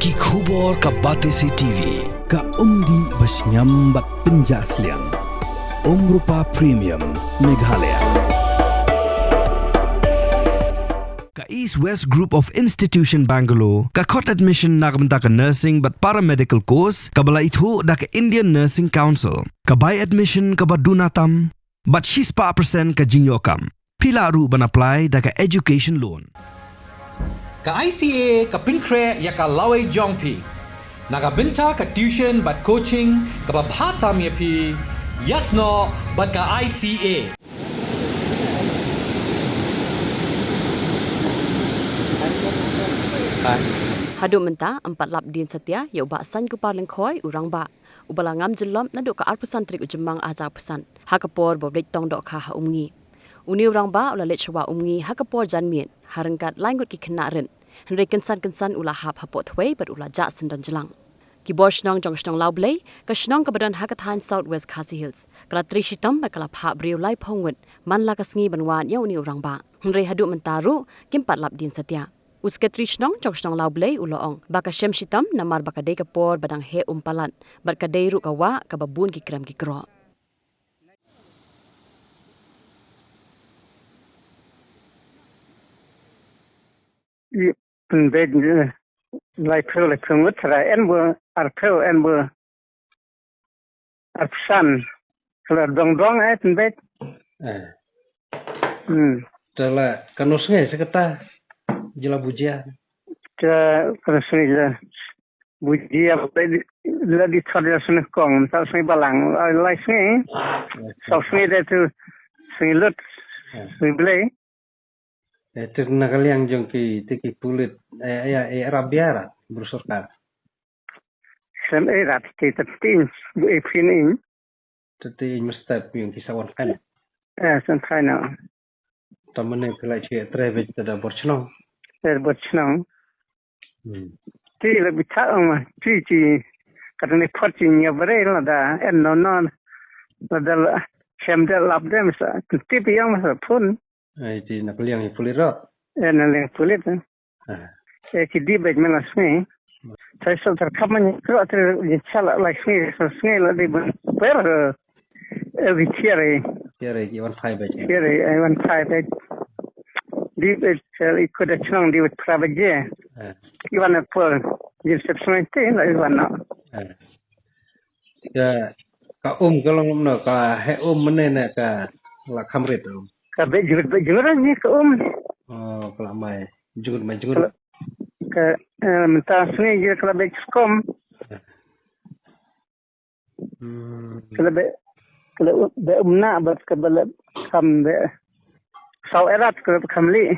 Ki khubor ka Batesi TV. Ka umdi basnyam bat penjaslian. Rupa Premium Meghalaya. Ka East West Group of Institution Bangalore. Ka khot admission nagmenta ka nursing but paramedical course. Ka bala itu da ka Indian Nursing Council. Ka buy admission ka badunatam. But she's pa percent ka jinyokam. Pila ru ban apply da ka education loan. Ka ICA ka pinkre ya ka laway jongpi. Naga binta ka tuition but coaching ka babhatam ya pi. Yasno but ka ICA. Hadu menta 4 Lapdien setia ya ubah Sainkupar lengkoi urang ba. Ubala ngam jelom naduk ka arpusan trik ujemang aja pesan. Hakapor boblik tong dok ka umngi. Uni urang ba ula lech wa umngi hakapor janmien. Harengkat langut ki kena ren. Henry kensan ula hap hapot thwei but ula ja sendan jelang. Kibor Shnong jong Shnong Laublei, ka Shnong ka badan Hakatan Southwest Khasi Hills. Kala Trishitam ba kala phap briu lai phongwet, man la ka Sngi banwan ya uni urang ba. Henry hadu mentaru kimpat Lapdien setia. Uske Trishnong jong Shnong Laublei uloong, ba ka Shem Shitam namar ba ka dei ka por badang he umpalan, ba ka dei ru ka wa ka babun ki kram ki kro. Bed like Ngut and were Arco and were at sun. Dong at bed. Telah kanusnya sekata jela bujia. Kanusnya bujia lagi thada sun kong tak sun balang like sun. So sun that to sun lut sun play. Itu nakali yang jongki tiki pulit Arabiara berusaha. Sem erat kita tin ini. Tadi mesti yang kisawan kan. Santana. Tamannya kelai cie travel tada Shnong. Shnong. Ti lebih tahu mah. Ti katanya portinya berel ada. Non ada semdel Lapdien masa. Ti yang masa pun. Itu nakali yang pulit rot. Nakali yang pulit. Kidi baik mana sini. Saya sudah kapan kalau terjadi like sini lebih ber every tiare. Tiare iwan fai baik. Tiare iwan fai baik. Di ikut Shnong di private je. Iwan apa? Jadi sebenarnya lah iwan nak. Ka kalau ngomong ka he mana nak ka la kamret tu. Ka bejur ni ka Oh kalau mai jungut. Ka mentah sini je kalau bejkom. Kalau nak buat kabel kam be. Sau erat kalau kamli.